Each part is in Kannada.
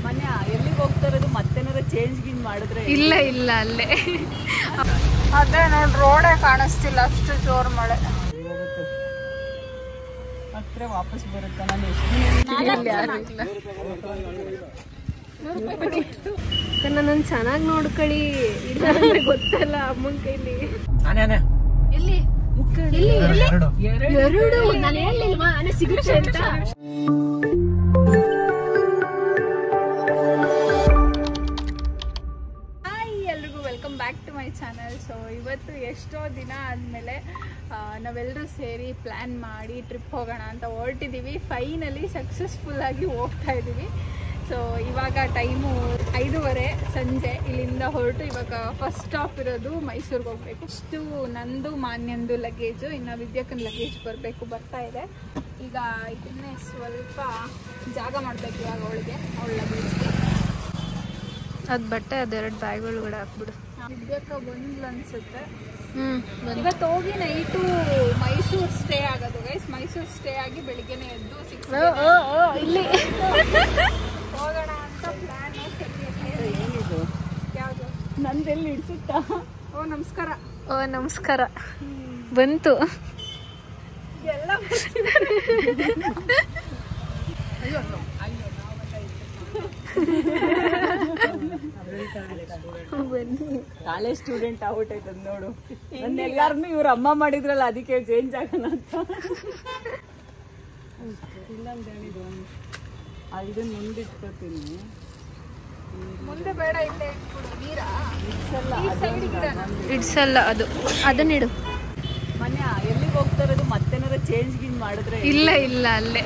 ಮನೆ ಎಲ್ಲಿಗೆ ಹೋಗ್ತಾ ಇರೋದು ಮತ್ತೇನಾರ ಚೇಂಜ್ ಗಿಂಜ್ ಮಾಡಿದ್ರೆ ಇಲ್ಲ ಇಲ್ಲ ಅಲ್ಲೇ ಅದೇ ನೋಡಿ ರೋಡೇ ಕಾಣಿಸ್ತಿಲ್ಲ ಅಷ್ಟು ಜೋರ್ ಮಳೆ ಹತ್ರ ವಾಪಸ್ ಬರುತ್ತೆ ನಾನು ನನ್ನ ಚೆನ್ನಾಗಿ ನೋಡ್ಕೊಳ್ಳಿ ಇಲ್ಲ ಅಂದ್ರೆ ಗೊತ್ತಲ್ಲ ಅಮ್ಮನ ಕೈಲಿ ಎಲ್ಲಿ ಎರಡು ನಾನು ಹೇಳಿಲ್ವಾ ಅನೆ ಸಿಗುತ್ತೆ ಅಂತ welcome back to my channel. So ಇವತ್ತು ಎಷ್ಟೋ ದಿನ ಆದಮೇಲೆ ನಾವೆಲ್ಲರೂ ಸೇರಿ ಪ್ಲ್ಯಾನ್ ಮಾಡಿ ಟ್ರಿಪ್ ಹೋಗೋಣ ಅಂತ ಹೊರಟಿದ್ದೀವಿ. ಫೈನಲಿ ಸಕ್ಸಸ್ಫುಲ್ಲಾಗಿ ಹೋಗ್ತಾ ಇದ್ದೀವಿ. ಸೊ ಇವಾಗ ಟೈಮು 5:30 ಸಂಜೆ ಇಲ್ಲಿಂದ ಹೊರಟು ಇವಾಗ ಫಸ್ಟ್ ಸ್ಟಾಪ್ ಇರೋದು ಮೈಸೂರಿಗೆ ಹೋಗ್ಬೇಕು. ಇಷ್ಟು ನಂದು ಮಾನ್ಯಂದು ಲಗೇಜು, ಇನ್ನು ವಿದ್ಯಾಕನ ಲಗೇಜ್ ಬರ್ತಾ ಇದೆ. ಈಗ ಇದನ್ನೇ ಸ್ವಲ್ಪ ಜಾಗ ಮಾಡಬೇಕು ಇವಾಗ ಅವಳ ಲಗೇಜ್ಗೆ. ಅದು ಬಟ್ಟೆ ಅದೆರಡು ಬ್ಯಾಗ್ ಒಳಗಡೆ ಹಾಕ್ಬಿಡು. ವಿದ್ಯಾಕ ಬಂದ್ಲು ಅನ್ಸುತ್ತೆ. ಇವತ್ತು ಹೋಗಿ ನೈಟು ಮೈಸೂರು ಸ್ಟೇ ಆಗೋದು ಗೈಸ್. ಮೈಸೂರು ಸ್ಟೇ ಆಗಿ ಬೆಳಿಗ್ಗೆನೆ ಎದ್ದು 6 ಇಲ್ಲಿ ಹೋಗೋಣ ಅಂತ ಪ್ಲಾನ್. ಏನಿದು ಯಾವುದು ನಂದೆಲ್ಲಿ ಇಡ್ಸುತ್ತಾ? ಓ ನಮಸ್ಕಾರ. ಓ ನಮಸ್ಕಾರ ಬಂತು ಎಲ್ಲ ಕಾಲೇಜ್ ಸ್ಟೂಡೆಂಟ್ ಆಗ್ಬಿಟ್ಟೈತದ ನೋಡು. ಎಲ್ಲಾರನು ಇವ್ರ ಅಮ್ಮ ಮಾಡಿದ್ರಲ್ಲ ಅದಕ್ಕೆ ಚೇಂಜ್ ಆಗೋಣ ಅಂತ. ಇನ್ನೊಂದು ಹೇಳಿದ್ರು ಇದನ್ನ ಮುಂದಿಟ್ಕೊತೀನಿ. ಮುಂದೆ ಬೇಡ ಇಲ್ಲೇ ಇಡ್ಸಲ್ಲ ಅದನ್ನಿಡು. ಮನೆ ಎಲ್ಲಿಗೆ ಹೋಗ್ತಾ ಇರೋದು ಮತ್ತೇನಾರ ಚೇಂಜ್ ಗಿಂಜ್ ಮಾಡಿದ್ರೆ ಇಲ್ಲ ಇಲ್ಲ ಅಲ್ಲೇ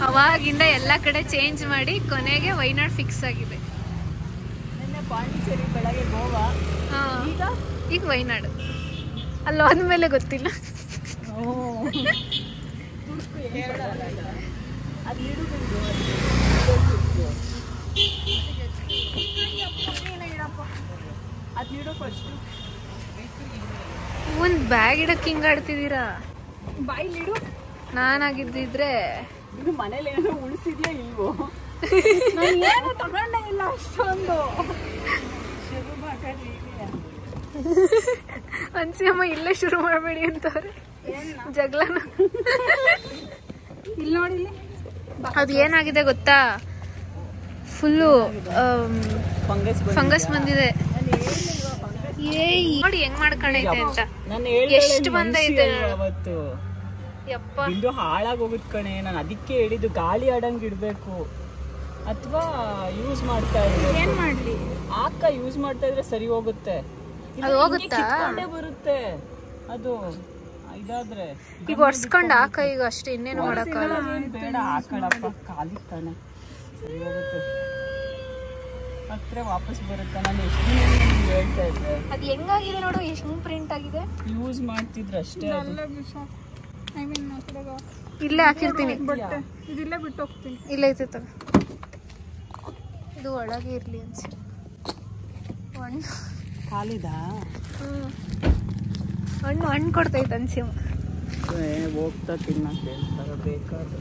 ಅವಾಗಿಂದ ಎಲ್ಲ ಕಡೆ ಚೇಂಜ್ ಮಾಡಿ ಕೊನೆಗೆ ವೈನಾಡ್ ಫಿಕ್ಸ್ ಆಗಿದೆ. ನಿನ್ನೆ ಪಾಂಡಿಚೇರಿ, ಬೆಳಗ್ಗೆ ಗೋವಾ, ಈಗ ವೈನಾಡ್. ಅಲ್ಲಿ ಹೋದ್ಮೇಲೆ ಗೊತ್ತಿಲ್ಲ. ಒಂದ್ ಬ್ಯಾಗ್ ಇಡಕ್ ಹಿಂಗ ಆಡ್ತಿದ್ದೀರಾ? ಬಾಯಿಲಿಡು. ನಾನಾಗಿದ್ದಿದ್ರೆ ಇದು ಮನೇಲಿ ಏನೋ ಉಳಿಸಿದ್ಯಾ ಇಲ್ವೋ? ಏನು ತಗೊಂಡೇ ಇಲ್ಲ ಅಷ್ಟೊಂದು. ಅನ್ಸಿಯಮ್ಮ ಇಲ್ಲೇ ಶುರು ಮಾಡಬೇಡಿ ಅಂತವ್ರೆ ಜಗಳನ. ಇಲ್ಲಿ ನೋಡಿ, ಅದು ಏನಾಗಿದೆ ಗೊತ್ತಾ, ಫುಲ್ಲು ಫಂಗಸ್ ಬಂದಿದೆ. ನೋಡಿ ಹೆಂಗ್ ಮಾಡ್ಕೊಂಡೈತೆ ಅಂತ. ಎಷ್ಟು ಬಂದೈತೆ ಅವತ್ತು. ಯಪ್ಪ ಇದು ಹಾಳಾಗಿ ಹೋಗುದ್ ಕಣೆ. ನಾನು ಅದಕ್ಕೆ ಹೇಳಿದ್ದು ಗಾಳಿ ಆಡಂಗ್ ಇಡ್ಬೇಕು ಅಥವಾ ಯೂಸ್ ಮಾಡ್ತಾ ಇದ್ರೆ. ಏನ್ ಮಾಡ್ಲಿ? ಯೂಸ್ ಮಾಡ್ತಾ ಇದ್ರೆ ಸರಿ ಹೋಗುತ್ತೆ. ಅದು ಹೋಗುತ್ತಾ? ಬರುತ್ತೆ ಅದು. ಇದಾದ್ರೆ ಈಗ ಒರ್ಸ್ಕೊಂಡ್ ಈಗ ಅಷ್ಟೇ, ಇನ್ನೇನು ಮಾಡಕ್ಕಾಗಲ್ಲ. ಬೇಡ ಹಾಕಳಪ್ಪ, ಖಾಲಿ ತಾನೆ ಸರಿ ಹೋಗುತ್ತೆ. ಹತ್ರ ವಾಪಸ್ ಬರುತ್ತೆ. ನಾನು ಎಷ್ಟು ಹೇಳ್ತಾ ಇದ್ದೆ. ಅದು ಹೆಂಗಾಗಿದೆ ನೋಡು, ಎಷ್ಟು ಪ್ರಿಂಟ್ ಆಗಿದೆ. ಯೂಸ್ ಮಾಡ್ತಿದ್ರೆ ಅಷ್ಟೇ. ಇಲ್ಲೇ ಹಾಕಿರ್ತೀನಿ. ಇದಿಲ್ಲೇ ಬಿಟ್ಟು ಹೋಗ್ತೀನಿ. ಇಲ್ಲ ಐತೆ ತಗ, ಇದು ಒಳಗೆ ಇರ್ಲಿ ಅನ್ಸಿ. ಖಾಲಿದಾ? ಹಣ್ಣು ಕೊಡ್ತೈತೆ ಅನ್ಸಿಮ. ಹೋಗ್ತಾ ತಿನ್ನಕ್ಕೆ ಬೇಕಾದ್ರೆ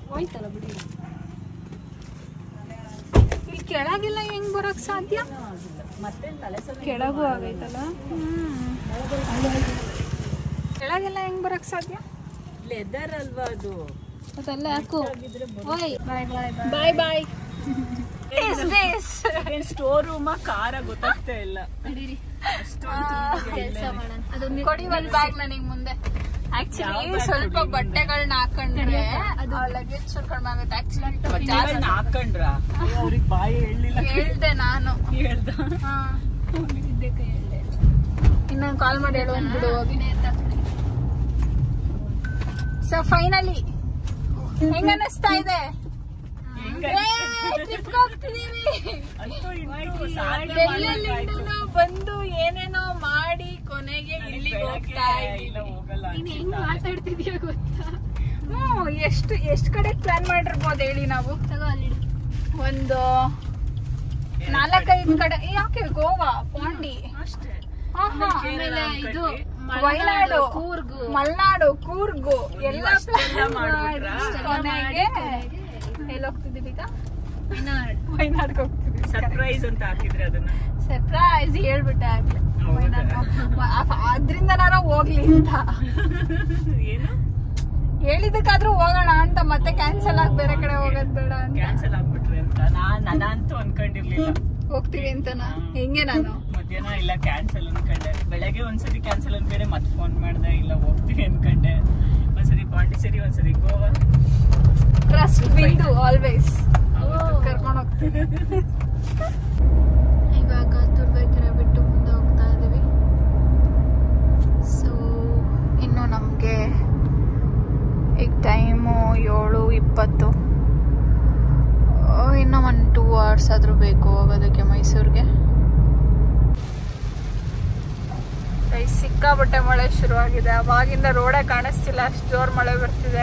ಹೋಯ್ತಲ್ಲ ಬಿಡಿ. ಇಲ್ಲಿ ಕೆಳಗೆಲ್ಲ ಹೆಂಗ್ ಬರಕ್ ಸಾಧ್ಯ? ಕೆಳಗೂ ಆಗೈತಲ್ಲ. ಕೆಳಗೆಲ್ಲ ಹೆಂಗ್ ಬರಕ್ ಸಾಧ್ಯ? ಲೆದರ್ ಅಲ್ವಾ ಅದು? ಅದೆಲ್ಲ ಹಾಕು. ಬಾಯ್ ಬಾಯ್. ಸ್ಟೋರ್ ರೂಮ್ ಕಾರ ಗೊತ್ತಾಗ್ತಾ ಇಲ್ಲ. ಕೊಡಿ ಒಂದ್ ಬ್ಯಾಗ್ ನನಗೆ ಮುಂದೆ. ಆಕ್ಚುಲಿ ಸ್ವಲ್ಪ ಬಟ್ಟೆಗಳನ್ನ ಹಾಕೊಂಡ್ರೆ ಅದು ಲಗೇಜ್ ಸ್ವಲ್ಪ ಕಡಿಮೆ ಆಗುತ್ತೆ. ಆಕ್ಚುಲಿ ಹಾಕೊಂಡ್ರ ಅವ್ರಿಗೆ ಬಾಯಿ ಹೇಳ್ದೆ ನಾನು. ಹೇಳ್ದ ಇನ್ನೊಂದು ಕಾಲ್ ಮಾಡಿ ಹೇಳು ಅಂದ್ಬಿಡು. ಸೊ ಫೈನಲಿ ಹೆಂಗ ಅನಿಸ್ತಾ ಇದೆ? ಬಂದು ಏನೇನೋ ಮಾಡಿ ಕೊನೆಗೆ ಇಲ್ಲಿಗೆ ಹೋಗ್ತಾ ಇದ್ದೀವಿ. ಮಾತಾಡ್ತಿದ್ಯಾ ಗೊತ್ತಾ? ಎಷ್ಟು ಕಡೆ ಪ್ಲಾನ್ ಮಾಡಿರ್ಬೋದು ಹೇಳಿ ನಾವು. ಒಂದು 4-5 ಕಡೆ. ಯಾಕೆ ಗೋವಾ, ಪಾಂಡಿ, ಆಮೇಲೆ ಇದು ವಯನಾಡು, ಕೂರ್ಗು, ಮಲ್ನಾಡು, ಕೂರ್ಗು ಎಲ್ಲ ಕೊನೆಗೆ ಎಲ್ಲಿ ಹೋಗ್ತಿದೀವಿ ಈಗ? ವೈನಾಡ್ಗೆ ಹೋಗ್ತಿದೀವಿ. ಸರ್ಪ್ರೈಸ್ ಅಂತ ಹಾಕಿದ್ರೆ ಅದನ್ನ ಸರ್ಪ್ರೈಸ್ ಹೇಳ್ಬಿಟ್ಟೆ ಆಗ್ಲಿ. ಅದ್ರಿಂದ ನಾನು ಹೋಗ್ಲಿ ಅಂತ ಏನು ಹೇಳಿದಕ್ಕಾದ್ರೂ ಹೋಗೋಣ ಅಂತ, ಮತ್ತೆ ಕ್ಯಾನ್ಸಲ್ ಆಗಿ ಬೇರೆ ಕಡೆ ಹೋಗೋದ್ ಬೇಡ ಅಂತ. ಕ್ಯಾನ್ಸಲ್ ಆಗ್ಬಿಟ್ರಿ ಅಂತ ನಾನಂತೂ ಅನ್ಕೊಂಡಿರ್ಲಿಲ್ಲ ಹೋಗ್ತೀವಿ ಅಂತ. ಹೆಂಗೆ ನಾನು ಮಧ್ಯಾಹ್ನ ಇಲ್ಲ ಕ್ಯಾನ್ಸಲ್ ಅನ್ಕೊಂಡೆ, ಬೆಳಗ್ಗೆ ಒಂದ್ಸತಿ ಕ್ಯಾನ್ಸಲ್ ಅನ್ಕೊಂಡೆ, ಮತ್ತೆ ಫೋನ್ ಮಾಡ್ದೆ ಇಲ್ಲ ಹೋಗ್ತೀವಿ ಅನ್ಕೊಂಡೆ. ಒಂದ್ಸತಿ ಪಾಂಡಿಚೇರಿ, ಒಂದ್ಸತಿ ಗೋವಾ. ಟ್ರಸ್ಟ್ ಬಿಂದು ಆಲ್ವೇಸ್ ಕರ್ಕೊಂಡು ಹೋಗ್ತೀನಿ. ಇವಾಗ ತುರ್ಬೇಕೆರೆ ಬಿಟ್ಟು ಮುಂದೆ ಹೋಗ್ತಾ ಇದೀವಿ. ಸೊ ಇನ್ನು ನಮಗೆ ಈಗ ಟೈಮು 7:20. ಇನ್ನು 1-2 hours ಆದ್ರೂ ಬೇಕು ಹೋಗೋದಕ್ಕೆ ಮೈಸೂರಿಗೆ. ಸಿಕ್ಕಾಬಟ್ಟೆ ಮಳೆ ಶುರುವಾಗಿದೆ. ಅವಾಗಿಂದ ರೋಡೇ ಕಾಣಿಸ್ತಿಲ್ಲ, ಅಷ್ಟು ಜೋರ್ ಮಳೆ ಬರ್ತಿದೆ.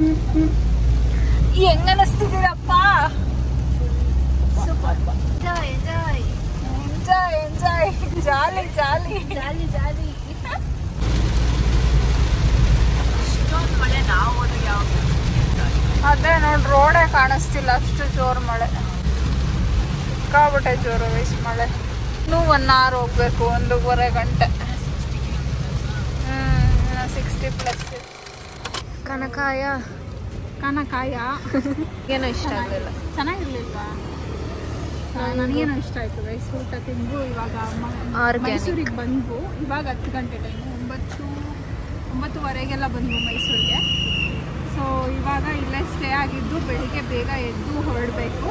ಹೆಂಗ ಅನಿಸ್ತಿದ್ದೀರಪ್ಪ? ಎಂಜಾಯ್ ಜಾಲಿ ಜಾಲಿ ಜಾಲಿ ಜಾಲಿ. ಇಷ್ಟೊಂದು ಮಳೆ ನಾವು ಹೋದಾಗ ಯಾವ ಅದೇ ನೋಡಿ, ರೋಡೇ ಕಾಣಿಸ್ತಿಲ್ಲ, ಅಷ್ಟು ಜೋರ್ ಮಳೆ. ಸಿಕ್ಕಾಬಟ್ಟೆ ಜೋರು ವಯಸ್ಸು ಮಳೆ. ಇನ್ನೂ 1 hour ಹೋಗ್ಬೇಕು, 1.5 ಗಂಟೆ. 60+ ಕನಕಾಯ ಏನೋ ಇಷ್ಟ ಆಗಲಿಲ್ಲ. ಚೆನ್ನಾಗಿರ್ಲಿಲ್ವಾ? ನನಗೇನೋ ಇಷ್ಟ ಆಯ್ತು. ವಯಸ್ಸು ಊಟ ತಿಂದು ಇವಾಗ ಮೈಸೂರಿಗೆ ಬಂದ್ವು. ಇವಾಗ 10 ಗಂಟೆ ಟೈಮು, 9:30 ಬಂದ್ವು ಮೈಸೂರಿಗೆ. ಸೊ ಇವಾಗ ಇಲ್ಲೇ ಸ್ಟೇ ಆಗಿದ್ದು, ಬೆಳಿಗ್ಗೆ ಬೇಗ ಎದ್ದು ಹೊರಡಬೇಕು.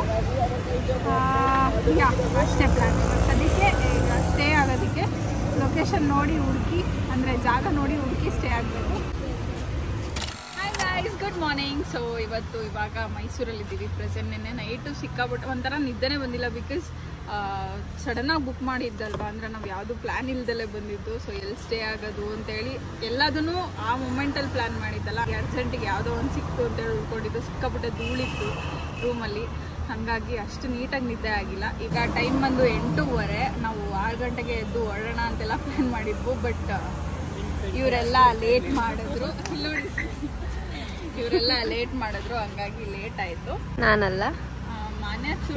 ಅಷ್ಟೇ ಪ್ಲ್ಯಾನ್. ಅದಕ್ಕೆ ಈಗ ಸ್ಟೇ ಆಗೋದಕ್ಕೆ ಲೊಕೇಶನ್ ನೋಡಿ ಹುಡುಕಿ, ಅಂದರೆ ಜಾಗ ನೋಡಿ ಹುಡುಕಿ ಸ್ಟೇ ಆಗಬೇಕು. Hi guys, good morning. So ಇವಾಗ ಮೈಸೂರಲ್ಲಿದ್ದೀವಿ ಪ್ರೆಸೆಂಟ್. ನಿನ್ನೆ ನೈಟು ಸಿಕ್ಕಾಬಿಟ್ಟು ಒಂಥರ ನಿದ್ದೆನೇ ಬಂದಿಲ್ಲ. ಬಿಕಾಸ್ ಸಡನ್ನಾಗಿ ಬುಕ್ ಮಾಡಿದ್ದಲ್ವ, ಅಂದರೆ ನಾವು ಯಾವುದು ಪ್ಲ್ಯಾನ್ ಇಲ್ದಲೇ ಬಂದಿದ್ದು. ಸೊ ಎಲ್ಲಿ ಸ್ಟೇ ಆಗೋದು ಅಂತೇಳಿ ಎಲ್ಲದನ್ನು ಆ ಮೂಮೆಂಟಲ್ಲಿ ಪ್ಲ್ಯಾನ್ ಮಾಡಿದ್ದಲ್ಲ. ಅರ್ಜೆಂಟಿಗೆ ಯಾವುದೋ ಒಂದು ಸಿಕ್ತು ಅಂತೇಳಿ ಉಳ್ಕೊಂಡಿದ್ದು. ಸಿಕ್ಕಾಬಿಟ್ಟೆ ಧೂಳಿತ್ತು ರೂಮಲ್ಲಿ, ಹಾಗಾಗಿ ಅಷ್ಟು ನೀಟಾಗಿ ನಿದ್ದೆ ಆಗಿಲ್ಲ. ಈಗ ಟೈಮ್ ಬಂದು 8:30. ನಾವು 6 ಗಂಟೆಗೆ ಎದ್ದು ಹೊರಡೋಣ ಅಂತೆಲ್ಲ ಪ್ಲ್ಯಾನ್ ಮಾಡಿದ್ವು. ಬಟ್ ಇವರೆಲ್ಲ ಲೇಟ್ ಮಾಡಿದ್ರು. ಹಂಗಾಗಿ ಲೇಟ್ ಆಯಿತು. ನಾನಲ್ಲ,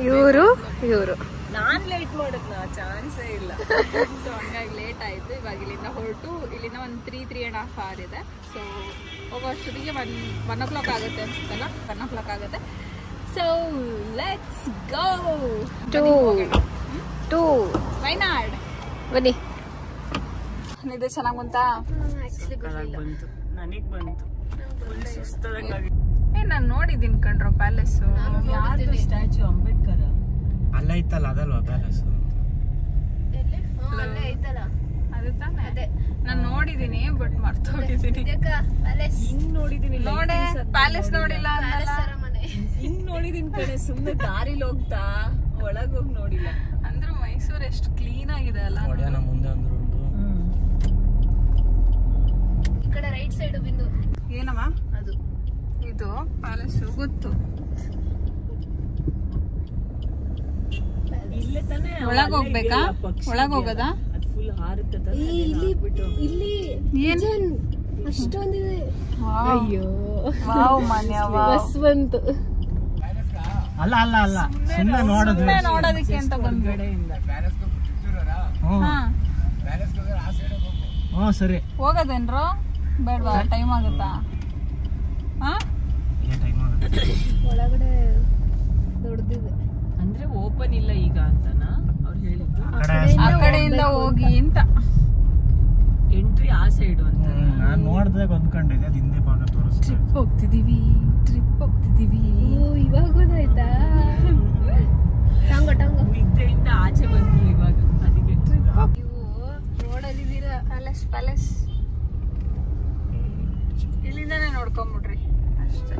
ಇವರು ನಾನ್ ಲೇಟ್ ಮಾಡೋದು ಚಾನ್ಸೇ ಇಲ್ಲ. ಸೊ ಹಂಗಾಗಿ ಲೇಟ್ ಆಯಿತು. ಇವಾಗ ಇಲ್ಲಿಂದ ಹೊರಟು, ಇಲ್ಲಿಂದ ಒಂದು 3.5 hour ಇದೆ. ಸೊ ಹೋಗೋ ಅಷ್ಟೊತ್ತಿಗೆ 1 o'clock ಆಗುತ್ತೆ ಅನ್ಸುತ್ತಲ್ಲ, 1 o'clock ಆಗುತ್ತೆ. So let's go to Wayanad. ಬನ್ನಿ. ನಿದ್ದೆ ಚೆನ್ನಾಗಿ ಬಂತಾ? ಬಂತು, ನನಗ್ ಬಂತು. ಫುಲ್ ಸುಸ್ತಾಗಿ. ನಾನು ನೋಡಿದ್ದೀನಿ ಕಣ್ರೋ ಪ್ಯಾಲೇಸ್. ಯಾರ್ದು ಸ್ಟ್ಯಾಚು? ಅಂಬೇಡ್ಕರ್ ಅಲ್ಲ ಐತಲ್ಲ, ಅದಲ್ವಾ ಪ್ಯಾಲೇಸ್? ಅದು ತಾನೇ, ನಾನು ನೋಡಿದೀನಿ ಬಟ್ ಮರ್ತೋಗಿದ್ದೀನಿ. ಹಿಂಗ್ ನೋಡಿದೀನಿ, ನೋಡೆ ಪ್ಯಾಲೇಸ್ ನೋಡಿಲ್ಲ ಅನ್ನಲ್ಲ. ಹಿಂಗ್ ನೋಡಿದೀನಿ ಕಡೆ, ಸುಮ್ಮನೆ ದಾರಿಲಿ ಹೋಗ್ತಾ ಒಳಗೋಗಿ ನೋಡಿಲ್ಲ. ಅಂದ್ರೆ ಮೈಸೂರು ಎಷ್ಟು ಕ್ಲೀನ್ ಆಗಿದೆ ಅಲ್ಲ. ನೋಡ್ಯಾನ ಮುಂದೆ ಅಂದ್ರು ಈ ಕಡೆ ರೈಟ್ ಸೈಡ್ ಬಿಂದು. ಏನಮ್ಮ ಅದು? ಇದು ಪ್ಯಾಲೇಸ್ ಗೊತ್ತು. ಇಲ್ಲೇ ತಾನೇ ಒಳಗ್ ಹೋಗ್ಬೇಕಾ? ಒಳಗ್ ಹೋಗದಾ? ಅದು ಫುಲ್ ಹಾರುತ್ತೆ. ಇಲ್ಲಿ ಏನ್ ಅಷ್ಟೊಂದಿದೆ. ಅಯ್ಯೋ ವಾವ್ ಮಾನ್ಯ ವಾವ್. ಬಂತು. ಅಲ್ಲ ಅಲ್ಲ ಅಲ್ಲ, ಸುಮ್ಮನೆ ನೋಡೋದಕ್ಕೆ ಅಂತ ಬಂದ್ವಿ. ಹ್ಞೂ ಸರಿ. ಹೋಗೋದೇನ್ರು ಬೇಡವಾ? ಟೈಮ್ ಆಗುತ್ತಾ? ಟೈಮ್ ಆಗುತ್ತೆ. ಒಳಗಡೆ ದೊಡ್ಡದಿದೆ ಅಂದ್ರೆ ಓಪನ್ ಇಲ್ಲ ಈಗ ಅಂತನಾ ಅವ್ರು ಹೇಳಿದ್ದು? ಆ ಕಡೆಯಿಂದ ಹೋಗಿ ಅಂತ. ಎಂಟ್ರಿ ಆ ಸೈಡು ಅಂತ ನಾನು ನೋಡ್ದಾಗ ಅಂದ್ಕೊಂಡಿದ್ದೆ, ಅದು ಹಿಂದೆ ಭಾಗ ತೋರಿಸ್ತಾರೆ. ಟ್ರಿಪ್ ಹೋಗ್ತಿದೀವಿ. ಇವಾಗ ಗೊತ್ತಾಯ್ತಾ? ಟಂಗ ನಿದ್ದೆಯಿಂದ ಆಚೆ ಬಂದ್ವಿ ಇವಾಗ. ಅದಕ್ಕೆ ನೀವು ರೋಡಲ್ಲಿದ್ದೀರಾ? ಪ್ಯಾಲೇಸ್ ಇಲ್ಲಿಂದಾನೆ ನೋಡ್ಕೊಂಬಿಡ್ರಿ ಅಷ್ಟೇ.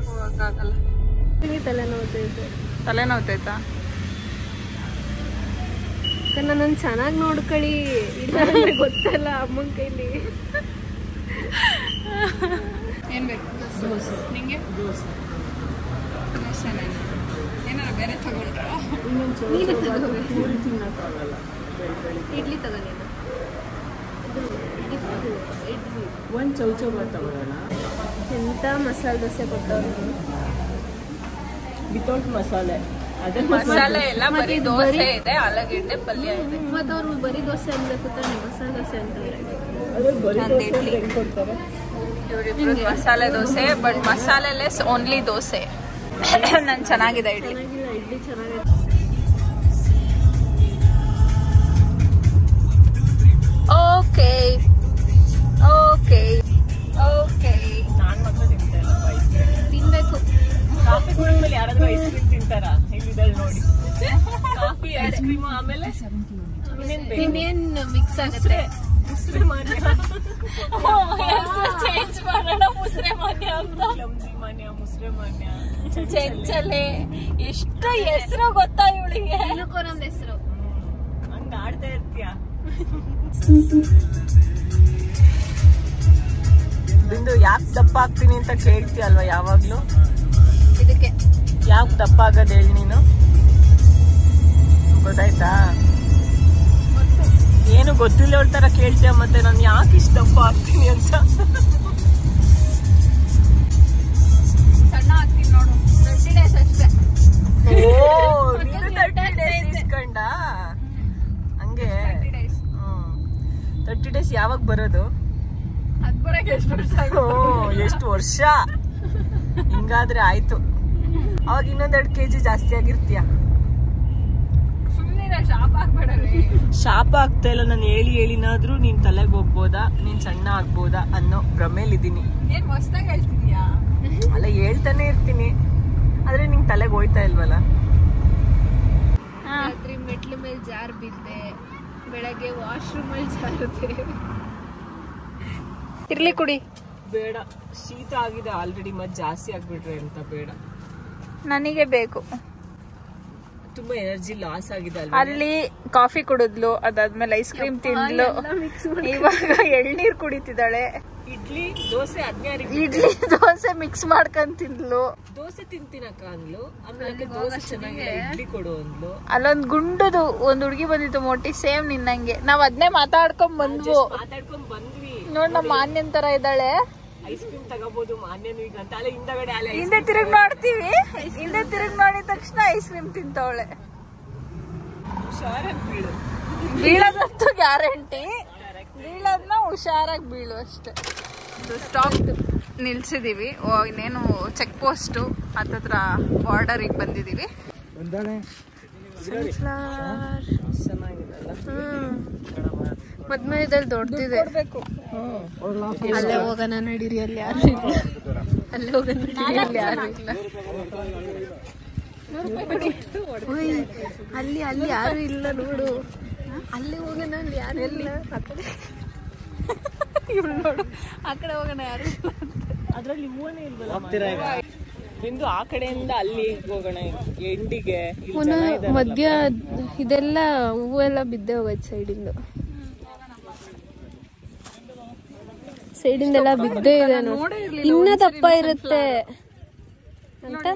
ಹೋಗಕ್ಕಾಗಲ್ಲ. ತಲೆ ನೋವ್ತೈತಾ? ನನ್ನ ಚೆನ್ನಾಗಿ ನೋಡ್ಕೊಳ್ಳಿ, ಇಲ್ಲ ಅಂದ್ರೆ ಗೊತ್ತಲ್ಲ ಅಮ್ಮನ ಕೈಲಿ. ಏನ್ ಬೇಕು? ನಿಂಗೆ ಏನಾರ ಬೇರೆ ತಗೊಂಡ್ರ? ಇಡ್ಲಿ ತಗೊಂಡಿದ್ದು ಹೇಗಿತ್ತು ಇಡ್ಲಿ? ಒಂದು ಚೌಚೌಬಾತ್ ತಗೊಳ್ಳೋಣ. ಎಂತ ಮಸಾಲೆ ದೋಸೆ ಕೊಟ್ಟವ್ರು. ವಿತೌಟ್ ಮಸಾಲೆ. ಅದೇ ಮಸಾಲೆ ಎಲ್ಲ ಬರೀ ದೋಸೆ ಇದೆ, ಆಲೂಗೆಡ್ಡೆ ಪಲ್ಯ ಇದೆ. ಮತ್ತು ಅವ್ರು ಬರೀ ದೋಸೆ ಅನ್ಬೇಕು ತಾನೆ, ಮಸಾಲೆ ದೋಸೆ ಅಂತಾರೆ. ಹೆಂಗ್ ಕೊಡ್ತಾರೆ? ಇವರಿಬ್ರು ಮಸಾಲೆ ದೋಸೆ, ಬಟ್ ಮಸಾಲೆ ಲೆಸ್ ಓನ್ಲಿ ದೋಸೆ. ನನ್ ಚೆನ್ನಾಗಿದೆ ಇಡ್ಲಿ. ಚೆನ್ನಾಗಿಲ್ಲ, ಇಡ್ಲಿ ಚೆನ್ನಾಗಿದೆ. ಓಕೆ ಓಕೆ ಓಕೆ, ನಾನ್ ಮಾತ್ರ ತಿಂತಾ ಇಲ್ಲ ಐಸ್ ಕ್ರೀಮ್. ತಿನ್ಬೇಕು. ಕಾಫಿ ಕುಡಿದ್ಮೇಲೆ ಯಾರಾದ್ರೂ ಐಸ್ ಕ್ರೀಮ್ ತಿಂತಾರಾ? ಇಲ್ಲಿದಲ್ಲಿ ನೋಡಿ, ಕಾಫಿ ಐಸ್ ಕ್ರೀಮ್ ಆಮೇಲೆ ಇನ್ನೇನ್ ಮಿಕ್ಸ್ ಆಗುತ್ತೆ. ಮುಸ್ರೆ ಮಾನ್ಯ ಚೇಂಜ್ ಮಾಡೋಣ, ಮುಸ್ರೆ ಮಾನ್ಯ ಅಂತ. ಕ್ಲಮ್ಜಿ ಮಾನ್ಯ, ಮುಸ್ರೆ ಮಾನ್ಯ, ಚೆಂಚಲೆ, ಎಷ್ಟು ಹೆಸರು ಗೊತ್ತಾ ಇವಳಿಗೆ? ಏನಕ್ಕೋ ನಮ್ದು ಹೆಸರು. ಹಂಗ ಆಡ್ತಾ ಇರ್ತೀಯ. ಬಿಂದು ಯಾಕೆ ದಪ್ಪ ಆಗ್ತೀನಿ ಅಂತ ಕೇಳ್ತೀಯಲ್ವಾ ಯಾವಾಗ್ಲೂ? ಇದಕ್ಕೆ ಯಾಕೆ ದಪ್ಪ ಆಗೋದು ಹೇಳಿ ನೀನು? ಗೊತ್ತಾಯ್ತಾ? ಏನು ಗೊತ್ತಿಲ್ಲ ತರ ಕೇಳ್ತೀಯ, ಮತ್ತೆ ನಾನು ಯಾಕೆ ಇಷ್ಟ ದಪ್ಪ ಆಗ್ತೀನಿ ಅಂತ. ಸಣ್ಣ ಆಗ್ತೀನಿ ನೋಡು, 30 days ಅಷ್ಟೇ. ಓ, ನೀನು 30 days ಇಸ್ಕೊಂಡ ಹಂಗೆ? 30 days ಯಾವಾಗ ಬರೋದು? ಅದ್ ಬರಕ್ಕೆ ಎಷ್ಟು ವರ್ಷ ಓ, ಎಷ್ಟು ವರ್ಷ? ಹಿಂಗಾದ್ರೆ ಆಯ್ತು. ಅವಾಗ ಇನ್ನೊಂದ್ 2 kg ಜಾಸ್ತಿ ಆಗಿರ್ತೀಯ. ಸುಮ್ಮನೆ ಶಾಪ್ ಆಗ್ಬೇಡ್ರಿ. ಶಾಪ ಆಗ್ತಾ ಇಲ್ಲ, ನಾನು ಹೇಳಿನಾದ್ರೂ ನೀನ್ ತಲೆಗೆ ಹೋಗ್ಬೋದಾ, ನೀನ್ ಸಣ್ಣ ಆಗ್ಬೋದಾ ಅನ್ನೋ ಭ್ರಮೇಲಿದ್ದೀನಿ. ಏನ್ ಹೊಸ್ದಾಗ್ ಹೇಳ್ತಿದ್ಯಾ? ಅಲ್ಲ, ಹೇಳ್ತಾನೆ ಇರ್ತೀನಿ, ಆದ್ರೆ ನಿಂಗ್ ತಲೆಗೆ ಹೋಯ್ತಾ ಇಲ್ವಲ್ಲ. ರಾತ್ರಿ ಮೆಟ್ಲು ಮೇಲೆ ಜಾರ್ ಬಿದ್ದೆ, ಬೆಳಗ್ಗೆ ವಾಶ್ರೂಮ್ ಅಲ್ಲಿ ಜಾರುತ್ತೆ. ಇರ್ಲಿ ಕುಡಿ. ಬೇಡ, ಶೀತ ಆಗಿದೆ ಆಲ್ರೆಡಿ, ಮತ್ತೆ ಜಾಸ್ತಿ ಆಗ್ಬಿಟ್ರೆ ಅಂತ ಬೇಡ. ನನಗೆ ಬೇಕು. ತುಂಬಾ ಎನರ್ಜಿ ಲಾಸ್ ಆಗಿದೆ ಅಲ್ವಾ? ಅಲ್ಲಿ ಕಾಫಿ ಕುಡಿದ್ಲು, ಅದಾದ್ಮೇಲೆ ಐಸ್ ಕ್ರೀಮ್ ತಿಂದ್ಲು, ಇವಾಗ ಎಳ್ನೀರ್ ಕುಡಿತಿದ್ದಾಳೆ. ಇಡ್ಲಿ ದೋಸೆ ಇಡ್ಲಿ ದೋಸೆ ಮಿಕ್ಸ್ ಮಾಡ್ಕೊಂಡ್ ತಿಂದ್ಲು. ದೋಸೆ ತಿಂತೀನಕ್ಕ ಅಂದ್ಲು, ಆಮೇಲೆ ದೋಸೆ ಚೆನ್ನಾಗಿಲ್ಲ ಇಡ್ಲಿ ಕೊಡು ಅಂದ್ಲು. ಅಲ್ಲೊಂದ್ ಗುಂಡದು ಒಂದ್ ಹುಡ್ಗಿ ಬಂದಿತ್ತು ಮೊಟ್ಟಿ, ಸೇಮ್ ನಿನ್ನಂಗೆ. ನಾವ್ ಅದನ್ನೇ ಮಾತಾಡ್ಕೊಂಡ್ ಬಂದ್ವು. ಮಾತಾಡ್ಕೊಂಡ್ ಬಂದ್ವಿ. ನೋಡ್ ನಮ್ಮ ಮಾನ್ಯನ್ ತರ ಇದ್ದಾಳೆ. ಐಸ್ ಕ್ರೀಮ್ ತಗೋಬಹುದು ಮಾನ್ಯನು ಈಗ ಅಂತ. ಅಲ್ಲ, ಹಿಂದಗಡೆ ಅಲ್ಲ, ಹಿಂದೆ ತಿರುಗಿ ನೋಡ್ತೀವಿ, ಹಿಂದೆ ತಿರುಗಿ ನೋಡಿದ ತಕ್ಷಣ ಐಸ್ ಕ್ರೀಮ್ ತಿಂತವಳೆ. ಹುಷಾರಾಗಿ ಬೀಳು. ಬೀಳೋದಂತೂ ಗ್ಯಾರಂಟಿ, ಬೀಳೋದ್ನ ಹುಷಾರಾಗಿ ಬೀಳು ಅಷ್ಟೇ. ಸ್ಟಾಪ್ ನಿಲ್ಸಿದೀವಿ. ಇನ್ನೇನು ಚೆಕ್ ಪೋಸ್ಟ್ ಹತ್ತತ್ರ ಬಾರ್ಡರಿಗೆ ಬಂದಿದೀವಿ. ಮದ್ಮೇದಲ್ಲಿ ದೊಡ್ಡದಿದೆ. ಅಲ್ಲೇ ಹೋಗೋಣ ನಡೀರಿ, ಅಲ್ಲಿ ಯಾರು ಇಲ್ಲ. ಅಲ್ಲೇ ಹೋಗೋಣ ನಡೀರಿ, ಅಲ್ಲಿ ಯಾರು ಇಲ್ಲ. ಅಲ್ಲಿ ಅಲ್ಲಿ ಯಾರು ಇಲ್ಲ ನೋಡು, ಅಲ್ಲಿ ಹೋಗೋಣ, ಅಲ್ಲಿ ಯಾರು ಇಲ್ಲ. ಇವಳು ನೋಡು, ಆ ಕಡೆ ಹೋಗೋಣ, ಯಾರು ಇಲ್ಲ. ಅದ್ರಲ್ಲಿ ಹೂವನೇ ಇಲ್ವಲ್ಲ. ಬಿಂದು ಆ ಕಡೆಯಿಂದ ಅಲ್ಲಿ ಹೋಗೋಣ ಎಂಡಿಗೆ. ಮಧ್ಯ ಇದೆಲ್ಲ ಹೂವೆಲ್ಲ ಬಿದ್ದೆ ಹೋಗೋದು ಸೈಡಿಂದ. ಸೈಡಿಂದೆಲ್ಲ ಬಿದ್ದೇ ಇದೆ ನೋಡಿ, ಇನ್ನ ದಪ್ಪ ಇರುತ್ತೆ ಅಂತ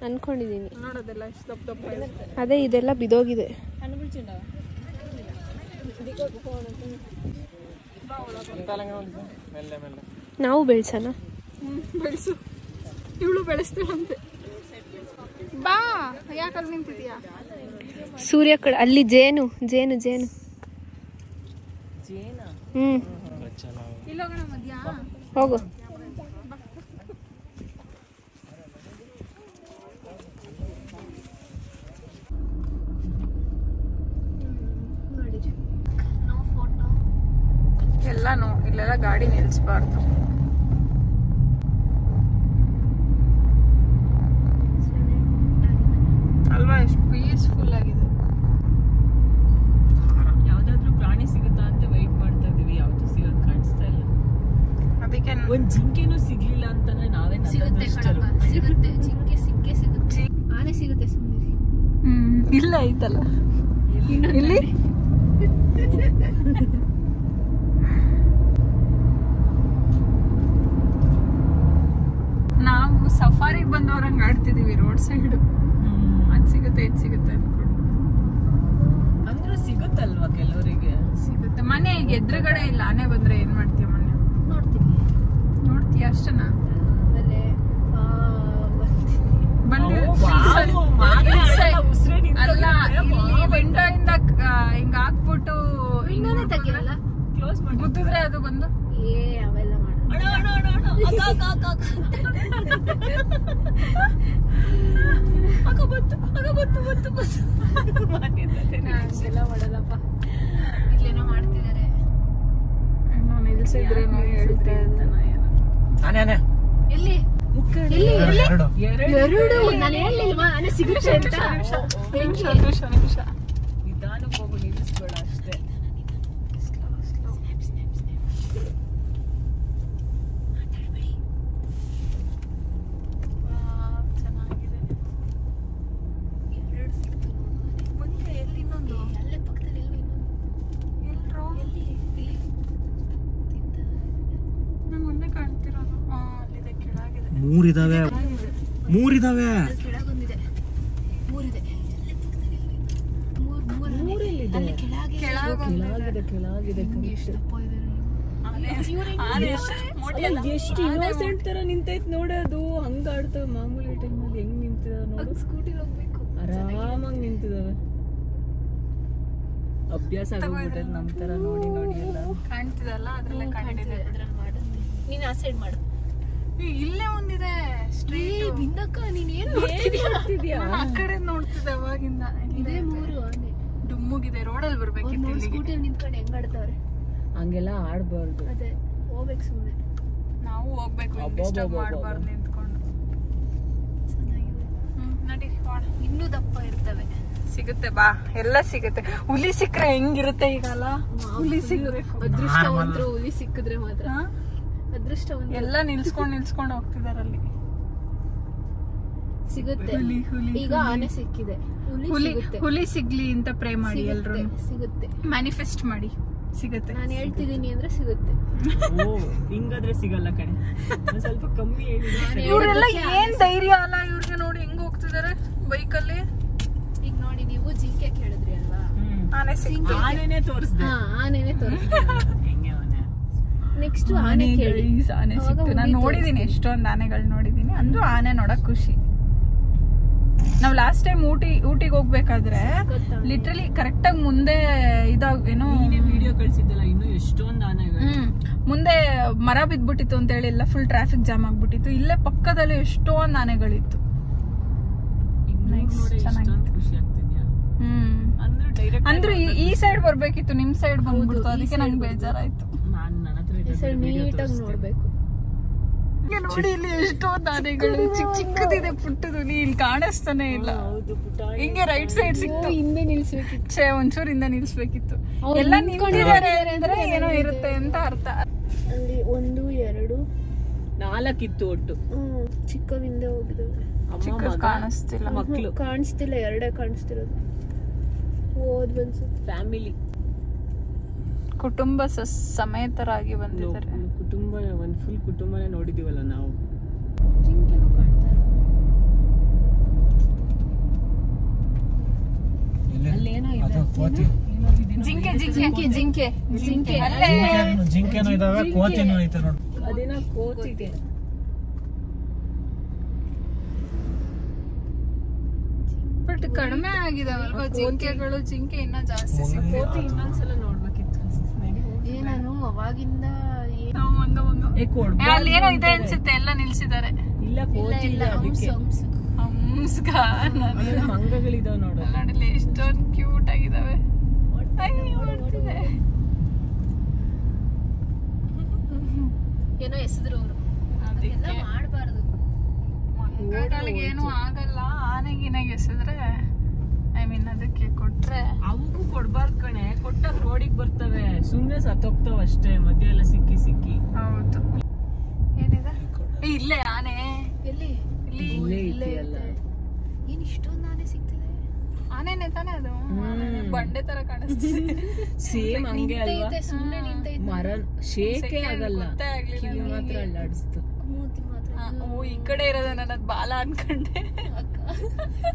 ಅನ್ಕೊಂಡಿದೀನಿ. ಅದೇ ಇದೆಲ್ಲ ಬಿದೋಗಿದೆ. ನಾವು ಬೆಳ್ಸೋಣ. ಬೆಳೆಸು, ಇವಳು ಬೆಳೆಸ್ತಾಳಂತೆ. ಬಾ, ಯಾಕಲ್ಲಿ ನಿಂತಿದ್ಯಾ? ಸೂರ್ಯ ಕಡೆ ಅಲ್ಲಿ ಜೇನು ಜೇನು ಜೇನು. ಇಲ್ಲೋಗೋಣ ಮಧ್ಯ. ಹೋಗು. ಎಲ್ಲಾನು ಇಲ್ಲೆಲ್ಲ ಗಾಡಿ ನಿಲ್ಸ್ಬಾರ್ದು. ಅಲ್ವಾ, ಎಷ್ಟು ಪೀಸ್ಫುಲ್ ಆಗಿದೆ. ಯಾವ್ದಾದ್ರು ಪ್ರಾಣಿ ಸಿಗುತ್ತಾ ಅಂತ ವೆಯ್ಟ್ ಮಾಡ್ತಾ ಇದೀವಿ, ಯಾವ್ದು ಸಿಗೋದ್ ಕಾಣಿಸ್ತಾ ಇಲ್ಲ. ಅದಕ್ಕೆ ಒಂದ್ ಜಿಂಕೆನೂ ಸಿಗ್ಲಿಲ್ಲ ಅಂತಂದ್ರೆ ನಾವೇ ಸಿಗುತ್ತೆ ಸಿಗುತ್ತೆ, ಜಿಂಕೆ ಸಿಕ್ಕೇ ಸಿಗುತ್ತೆ. ಆನೆ ಸಿಗುತ್ತೆ, ಸುಮ್ಮನೆ. ಇಲ್ಲ ಐತಲ್ಲ ಇಲ್ಲಿ. ನಾವು ಸಫಾರಿಗೆ ಬಂದವ್ರಂಗ್ ಆಡ್ತಿದೀವಿ ರೋಡ್ ಸೈಡ್. ಅದ್ ಸಿಗುತ್ತೆ, ಇದ್ ಸಿಗುತ್ತೆ ಅನ್ಕೊಂಡು. ಆದ್ರೂ ಸಿಗುತ್ತಲ್ವಾ ಕೆಲವರಿಗೆ. ಸಿಗುತ್ತೆ. ಮನೆ ಈಗ ಎದುರುಗಡೆ ಇಲ್ಲ, ಆನೆ ಬಂದ್ರೆ ಏನ್ ಮಾಡ್ತೀಯ? ಮನೆ ನೋಡ್ತೀಯ ಅಷ್ಟೇನಾ? ಆಮೇಲೆ ಅಲ್ಲ, ಇಲ್ಲಿ ವಿಂಡೋ ಇಂದ ಹಿಂಗ ಹಾಕ್ಬಿಟ್ಟು ಇನ್ನೊಂದೇ ತೆಗಿರಲ್ಲ, ಕ್ಲೋಸ್ ಮಾಡಿ ಗುದ್ದಿದ್ರೆ ಅದು ಬಂದು ಅವೆಲ್ಲ ಹಂಗೆಲ್ಲ ಮಾಡಲ್ಲಪ್ಪ. ಇಲ್ಲೇನೋ ಮಾಡ್ತಿದ್ದಾರೆ, ನಿಲ್ಸಿದ್ರೆ ಹೇಳ್ತಾ ಆನೆ ಎಲ್ಲಿ ಎರಡು ನಾನು ಹೇಳಿಲ್ವಾ ಆನೆ ಸಿಗುತ್ತೆ ಅಂತ. ನಿಧಾನಕ್ಕೆ ಹೋಗು, ನಿಲ್ಲಿಸ್ಬೇಡ ಅಷ್ಟೇ. ಚೆನ್ನಾಗಿದೆ. ಎರಡು ಸಿಕ್ತು. ಮುಂದೆ ಎಲ್ಲಿ ಇನ್ನೊಂದು? ಅಲ್ಲೇ ಪಕ್ಕದಲ್ಲಿ ಎಲ್ಲರೂ ನಂಗೆ ಮುಂದೆ ಕಾಣ್ತಿರೋದು. ಅಲ್ಲಿದೆ, ಕೆಳಗಿದೆ. ಮೂರಿದಾವೆ. ಕೆಳಗೊಂದಿದೆ, ಮೂರಿದೆ. ಅಲ್ಲಿ ಕೆಳಗಿದೆ. ಎಷ್ಟಪ್ಪ ಇದೆ ಎಷ್ಟು ಇನ್ನೋಸೆಂಟ್ ತರ ನಿಂತೈತ್ ನೋಡೋದು. ಹಂಗಾಡ್ತವೆ ಮಾಮೂಲಿ ಟೈಮಲ್ಲಿ ಹೆಂಗ್ ನಿಂತಿದಾವೆ ನೋಡು. ಸ್ಕೂಟಿ ಹೋಗ್ಬೇಕು, ಆರಾಮಾಗಿ ನಿಂತಿದಾವೆ. ಅಭ್ಯಾಸ ಆಗೋಗ್ಬಿಟ್ಟೆ ನಮ್ ತರ ನೋಡಿ ಎಲ್ಲ. ಕಾಣ್ತಿದಲ್ಲ, ಅದ್ರಲ್ಲೇ ಕಾಣ್ತಿದೆ. ಅದ್ರಲ್ಲಿ ಮಾಡು. ನೀನ್ ಆ ಸೈಡ್ ಮಾಡು. ಇಲ್ಲೇ ಒಂದಿದೆ ಸ್ಟ್ರೈಟ್. ಬಿಂದಕ್ಕ ನೀನ್ ಏನ್ ನೋಡ್ತಿದ್ಯಾ? ಆ ಕಡೆ ನೋಡ್ತಿದ್ದೆ ಅವಾಗಿಂದ. ಇದೇ ಮೂರು ಆನೆ ಡುಮ್ಮುಗಿದೆ. ರೋಡಲ್ಲಿ ಬರ್ಬೇಕಿತ್ತು. ಸ್ಕೂಟಿ ನಿಂತ್ಕೊಂಡು ಹೆಂಗ್ ಆಡ್ತಾವ್ರೆ. ಹಂಗೆಲ್ಲ ಆಡ್ಬಾರ್ದು. ಅದೇ ಹೋಗ್ಬೇಕು ಸುಮ್ಮನೆ. ನಾವು ಹೋಗ್ಬೇಕು, ಡಿಸ್ಟರ್ಬ್ ಮಾಡಬಾರ್ದು ನಿಂತ್ಕೊಂಡು. ಚೆನ್ನಾಗಿದೆ. ನಡಿ ಹೋಣ. ಇನ್ನೂ ದಪ್ಪ ಇರ್ತವೆ. ಸಿಗುತ್ತೆ ಬಾ, ಎಲ್ಲ ಸಿಗುತ್ತೆ. ಹುಲಿ ಸಿಕ್ಕರೆ ಹೆಂಗಿರುತ್ತೆ ಈಗಲ್ಲ? ಹುಲಿ ಸಿಗ್ಬೇಕು. ಅದೃಷ್ಟವಂತರು ಹುಲಿ ಸಿಕ್ಕಿದ್ರೆ ಮಾತ್ರ. ಅದೃಷ್ಟವಂತ ಎಲ್ಲ ನಿಲ್ಸ್ಕೊಂಡು ಹೋಗ್ತಿದಾರಲ್ಲಿ. ಸಿಗುತ್ತೆ. ಈಗ ಆನೆ ಸಿಕ್ಕಿದೆ. ಹುಲಿ ಸಿಗ್ಲಿ ಅಂತ ಪ್ರೇ ಮಾಡಿ ಎಲ್ರು. ಸಿಗುತ್ತೆ, ಮ್ಯಾನಿಫೆಸ್ಟ್ ಮಾಡಿ. ಸಿಗುತ್ತೆ. ನಾನು ಹೇಳ್ತಿದ್ದೀನಿ ಅಂದ್ರೆ ಸಿಗುತ್ತೆ. ಹಿಂಗಾದ್ರೆ ಸಿಗಲ್ಲ ಕಣೆ. ಸ್ವಲ್ಪ ಕಮ್ಮಿ ಹೇಳಿದ್ರೆ. ಇವರೆಲ್ಲ ಏನ್ ಧೈರ್ಯ ಅಲ್ಲ ಇವ್ರಿಗೆ. ನೋಡಿ ಹೆಂಗ್ ಹೋಗ್ತಿದಾರೆ ಬೈಕಲ್ಲಿ. ಈಗ ನೋಡಿ, ನೀವು ಜಿಂಕೆ ಕೇಳಿದ್ರಿ ಅಲ್ವಾ? ಆನೆ ಸಿಕ್ತು. ಆನೆನೇ ತೋರಿಸ್ದೆ. ಆನೆನೆ ತೋರಿಸ್ತೀನಿ. ಹೆಂಗೆ ಅವನೇ ನೆಕ್ಸ್ಟ್ ಆನೆ ಕೇಳಿ. ಆನೆ ಸಿಕ್ತು. ನಾನು ನೋಡಿದೀನಿ, ಎಷ್ಟೊಂದು ಆನೆಗಳು ನೋಡಿದೀನಿ. ಅಂದ್ರೂ ಆನೆ ನೋಡಕ್ ಖುಷಿ. ನಾವ್ ಲಾಸ್ಟ್ ಟೈಮ್ ಊಟಿಗೆ ಹೋಗ್ಬೇಕಾದ್ರೆ ಲಿಟ್ರಲಿ ಕರೆಕ್ಟ್ ಆಗಿ ಮುಂದೆ ಏನೋ ವಿಡಿಯೋ ಕಳ್ಸಿದ್ದಲ್ಲ, ಇನ್ನು ಎಷ್ಟೊಂದು ಆನೆಗಳು. ಮುಂದೆ ಮರ ಬಿದ್ಬಿಟ್ಟಿತ್ತು ಅಂತ ಹೇಳಿ ಎಲ್ಲ ಫುಲ್ ಟ್ರಾಫಿಕ್ ಜಾಮ್ ಆಗ್ಬಿಟ್ಟಿತ್ತು. ಇಲ್ಲೇ ಪಕ್ಕದಲ್ಲಿ ಎಷ್ಟೊಂದು ಆನೆಗಳಿತ್ತು. ಖುಷಿ ಆಗ್ತಿದ್ಯಾ? ಅಂದ್ರೆ ಈ ಸೈಡ್ ಬರ್ಬೇಕಿತ್ತು, ನಿಮ್ ಸೈಡ್ ಬಂದ್ಬಿಡ್ತು. ಅದಕ್ಕೆ ನಂಗೆ ಬೇಜಾರಾಯ್ತು. ನನ್ನ ಹತ್ರ ನೀಟಾಗಿ ನೋಡ್ಬೇಕು. ನೋಡಿ ಇಲ್ಲಿ ಎಷ್ಟೊಂದು ಆನೆಗಳು. ಚಿಕ್ಕದಿದೆ, ಪುಟ್ಟದು. ಇಲ್ಲಿ ಕಾಣಿಸ್ತಾನೆ ಇಲ್ಲ. ಹಿಂಗೆ ರೈಟ್ ಸೈಡ್ ಸಿಕ್ತು. ಹಿಂದೆ ನಿಲ್ಸ್ಬೇಕಿತ್ತು. ಒಂಚೂರು ಹಿಂದೆ ನಿಲ್ಸ್ಬೇಕಿತ್ತು. ಎಲ್ಲ ನಿಂತಿದ್ದಾರೆ ಅಂದ್ರೆ ಏನೋ ಇರುತ್ತೆ ಅಂತ ಅರ್ಥ. ಅಲ್ಲಿ 1 2 4 ಇತ್ತು ಒಟ್ಟು. ಚಿಕ್ಕವಿಂದ ಹೋಗಿದ್ದಾವೆ. ಚಿಕ್ಕ ಕಾಣಿಸ್ತಿಲ್ಲ. ಮಕ್ಕಳು ಕಾಣಿಸ್ತಿಲ್ಲ, 2 ಕಾಣಿಸ್ತಿರೋದು. ಓದ್ ಬಂತು. ಫ್ಯಾಮಿಲಿ, ಕುಟುಂಬ ಸಮೇತರಾಗಿ ಬಂದಿದ್ದಾರೆ. ಕುಟುಂಬ, ಒಂದು ಫುಲ್ ಕುಟುಂಬನೇ ನೋಡಿದೀವಲ್ಲ ನಾವು. ಜಿಂಕೆನೂ ಕಾಣ್ತಾ ಜಿಂಕೆನೂ ಇದಾವೆ, ಕೋತಿನೂ ಐತೆ ನೋಡಿ. ಅದೇನೋ ಕೋತಿಗೆ. ಬಟ್ ಕಡಿಮೆ ಆಗಿದಾವಲ್ವಾ ಜಿಂಕೆಗಳು? ಜಿಂಕೆ ಇನ್ನ ಜಾಸ್ತಿ. ಕೋತಿ ಇನ್ನೊಂದ್ಸಲ ನೋಡ್ಬೇಕಿತ್ತು. ನಾನು ಅವಾಗಿಂದ ಅಲ್ಲಿ ಏನೋ ಇದೆ ಅನ್ಸುತ್ತೆ. ಎಲ್ಲ ನಿಲ್ಸಿದ್ದಾರೆ. ಇಲ್ಲ, ಕೋತಿ ಇಲ್ಲ. ಅದಕ್ಕೆ ಮಂಗಗಳಿದಾವೆ ನೋಡು. ನೋಡಲಿ ಎಷ್ಟೊಂದು ಕ್ಯೂಟ್ ಆಗಿದಾವೆ. ಏನೋ ಎಸೆದ್ರು ಅವರು. ಅದೆಲ್ಲ ಮಾಡಬಾರ್ದು. ಮಂಗಗಳಿಗೆ ಏನು ಆಗಲ್ಲ. ಆನೆಗಿನಾಗ ಎಸೆದ್ರೆ ಅದಕ್ಕೆ ಕೊಟ್ರೆ ಅವಕ್ಕೂ ಕೊಡ್ಬಾರ್ದು ಕಣೆ. ಕೊಟ್ಟಾಗ ರೋಡಿಗೆ ಬರ್ತವೆ, ಸುಮ್ನೆ ಸತ್ತೋಗ್ತಾವ ಅಷ್ಟೇ. ಮಧ್ಯ ಎಲ್ಲ ಸಿಕ್ಕಿ. ಹೌದು. ಏನಿದೆ ಇಲ್ಲೇ ಆನೆ? ಎಲ್ಲಿ? ಇಲ್ಲೇ ಇದೆಯಲ್ಲ. ಏನ್ ಇಷ್ಟೊಂದು ಆನೆ ಸಿಗ್ತಿದೆ? ಆನೆನೆ ತಾನೇ ಅದು ಬಂಡೆ ತರ ಕಾಣಿಸ್ತಿದೆ. ಸೇಮ್ ಹಂಗೆ ಅಲ್ವಾ, ಸುಮ್ಮನೆ ನಿಂತೈತೆ. ಮರ ಶೇಕೆ ಆಗಲ್ಲ, ಗೊತ್ತೇ ಆಗ್ಲಿಲ್ಲ ಕಿವಿ ಮಾತ್ರ ಅಲ್ಲಾಡಿಸ್ತು. ಮೂತಿ ಮಾತ್ರ ಓ ಈ ಕಡೆ ಇರೋದ ನನ್ನ ಬಾಲ ಅನ್ಕೊಂಡೆ.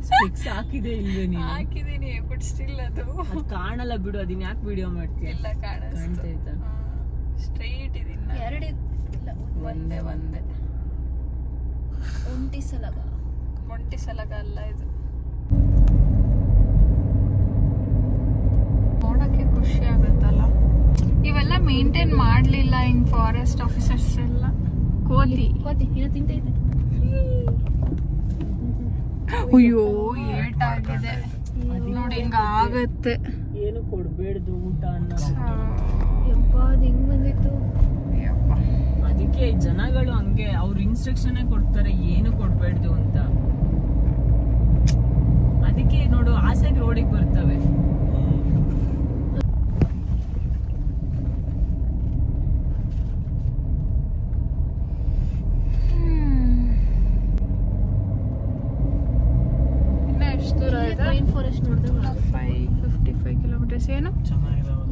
ಸ್ಪೆಕ್ಸ್ ಹಾಕಿದೆ ಇಲ್ವೇ ನೀನು? ಹಾಕಿದೀನಿ ಬಟ್ ಸ್ಟಿಲ್ ಅದು ಕಾಣಲ್ಲ ಬಿಡು, ಅದನ್ನ ಯಾಕೆ ವಿಡಿಯೋ ಮಾಡ್ತೀಯ? ಎಲ್ಲ ಕಾಣ್ತೈತಾ? ಸ್ಟ್ರೈಟ್ ಇದೀನಿ. ಎರಡು ಇಲ್ಲ, ಒಂದೇ ಒಂಟಿ ಸಲಗ. ಒಂಟಿ ಸಲಗ ಅಲ್ಲ ಇದು. ನೋಡಕ್ಕೆ ಖುಷಿ ಆಗುತ್ತಲ್ಲ. ಇವೆಲ್ಲ ಮೇಂಟೈನ್ ಮಾಡ್ಲಿಲ್ಲ ಹಿಂಗ್ ಫಾರೆಸ್ಟ್ ಆಫೀಸರ್ಸ್ ಎಲ್ಲ. ಕೋತಿ ಏನೋ ತಿಂತೈತೆ. ಅಯ್ಯೋ ಏಟಾಗಿದೆ ನೋಡಿ, ಹಿಂಗ ಆಗತ್ತೆ. ಏನು ಕೊಡ್ಬೇಡ್ದು ಊಟ ಅನ್ನೋ. ಯಪ್ಪ ಅದು ಹಿಂಗ್ ಬಂದಿತ್ತು. ಅದಕ್ಕೆ ಜನಗಳು ಹಂಗೆ ಅವ್ರ ಇನ್ಸ್ಟ್ರಕ್ಷನ್ ಕೊಡ್ತಾರೆ ಏನು ಕೊಡ್ಬೇಡ್ದು ಅಂತ. ಅದಕ್ಕೆ ನೋಡು ಆಸೆಗೆ ರೋಡಿಗೆ ಬರ್ತವೆ. ಫಾರೆಸ್ಟ್ ನೋಡಿದ್ರೆ 55 ಕಿಲೋಮೀಟರ್ಸ್. ಏನು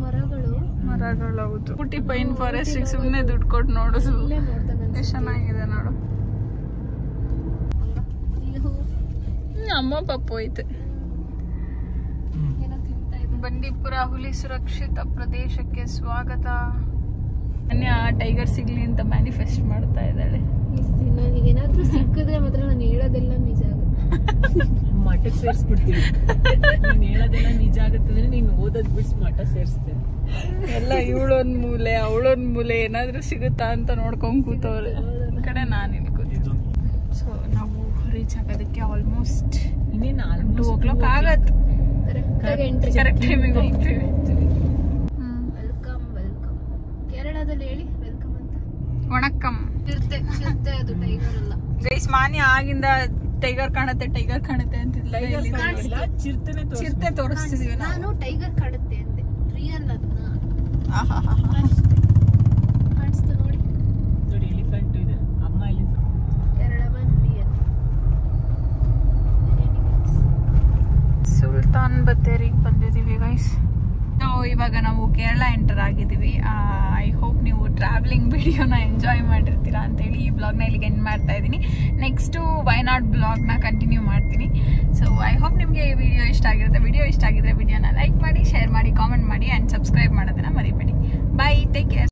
ಮರಗಳು ಹೌದು. ಪುಟ್ಟಿ ಪೈನ್ ಫಾರೆಸ್ಟ್ ಸುಮ್ಮನೆ ದುಡ್ಡು ಕೊಟ್ಟು ನೋಡುದು. ಎಷ್ಟು ಚೆನ್ನಾಗಿದೆ ನೋಡು. ಅಮ್ಮ ಪಪ್ಪು ಐತೆ. ಬಂಡೀಪುರ ಹುಲಿ ಸುರಕ್ಷಿತ ಪ್ರದೇಶಕ್ಕೆ ಸ್ವಾಗತ. ಅನ್ಯ ಟೈಗರ್ ಸಿಗ್ಲಿ ಅಂತ ಮ್ಯಾನಿಫೆಸ್ಟ್ ಮಾಡ್ತಾ ಇದ್ದಾಳೆ. ನನಗೇನಾದ್ರೂ ಸಿಕ್ಕಿದ್ರೆ ಮಾತ್ರ ನಾನು ಹೇಳೋದೆಲ್ಲ ನಿಜ ಆಗುತ್ತೆ. ಮಠಕ್ಕೆ ಸೇರಿಸ್ಬಿಡ್ತೀವಿ. ನೀನ್ ಹೇಳೋದೆಲ್ಲ ನಿಜ ಆಗುತ್ತೆ ಅಂದ್ರೆ ನೀನ್ ಓದೋದ್ ಬಿಡ್ಸ್ ಮಠ ಸೇರಿಸ್ತೇನೆ. ಎಲ್ಲ ಇವಳೊಂದ್ ಮೂಲೆ ಅವಳೊಂದ್ ಮೂಲೆ ಏನಾದ್ರೂ ಸಿಗುತ್ತಾ ಅಂತ ನೋಡ್ಕೊಂಡ್ ಕೂತವ್ರೆ. ಈ ಕಡೆ ನಾನು ಇಲ್ಲಿ ಕೂತಿದ್ದು. ಸೊ ನಾವು ರೀಚ್ ಆಗೋದಕ್ಕೆ ಆಲ್ಮೋಸ್ಟ್ ಇನ್ನೇನು 2 o'clock ಆಗತ್ತೆ. ಕರೆಕ್ಟ್ ಟೈಮಿಗೆ ಹೋಗ್ತೀವಿ. Welcome welcome. ಕೇರಳದಲ್ಲಿ ಹೇಳಿ ವೆಲ್ಕಮ್ ಅಂತ. ವಣಕ್ಕಂ. ಚಿರತೆ ಅದು ಟೈಗರ್ ಅಲ್ಲ ಗೈಸ್. ಮಾನ್ಯ ಆಗಿಂದ ಟೈಗರ್ ಕಾಣುತ್ತೆ ಅಂತಿದ್ಲ. ಚಿರತೆ ತೋರಿಸ್ತಿದೀವಿ ನಾವು. ನಾನು ಟೈಗರ್ ಕಾಡುತ್ತೆ ಅಂದೆ, ರಿಯಲ್ ಅದನ್ನ ಕಾಣಿಸ್ತು ನೋಡಿ. ನೋಡಿ ಎಲಿಫೆಂಟ್ ಇದೆ, ಅಮ್ಮ ಎಲಿಫೆಂಟ್. ಕೇರಳ ರಿಯಲ್. ಸುಲ್ತಾನ್ ಬತ್ತೇರಿಗೆ ಬಂದಿದ್ದೀವಿ ಗೈಸ್. ಇವಾಗ ನಾವು ಕೇರಳ ಎಂಟರ್ ಆಗಿದ್ದೀವಿ. ಐ ಹೋಪ್ ನೀವು ಟ್ರಾವೆಲಿಂಗ್ ವಿಡಿಯೋನ ಎಂಜಾಯ್ ಮಾಡಿರ್ತೀರಾ ಅಂತೇಳಿ ಈ ಬ್ಲಾಗ್ನ ಇಲ್ಲಿಗೆ ಎಂಡ್ ಮಾಡ್ತಾ ಇದ್ದೀನಿ. ನೆಕ್ಸ್ಟು ವಯನಾಡ್ ಬ್ಲಾಗ್ನ ಕಂಟಿನ್ಯೂ ಮಾಡ್ತೀನಿ. ಸೊ ಐ ಹೋಪ್ ನಿಮಗೆ ಈ ವಿಡಿಯೋ ಇಷ್ಟ ಆಗಿರುತ್ತೆ. ವಿಡಿಯೋ ಇಷ್ಟ ಆಗಿದ್ರೆ ವಿಡಿಯೋನ ಲೈಕ್ ಮಾಡಿ, ಶೇರ್ ಮಾಡಿ, ಕಾಮೆಂಟ್ ಮಾಡಿ ಆ್ಯಂಡ್ ಸಬ್ಸ್ಕ್ರೈಬ್ ಮಾಡೋದನ್ನ ಮರಿಬೇಡಿ. By, take care.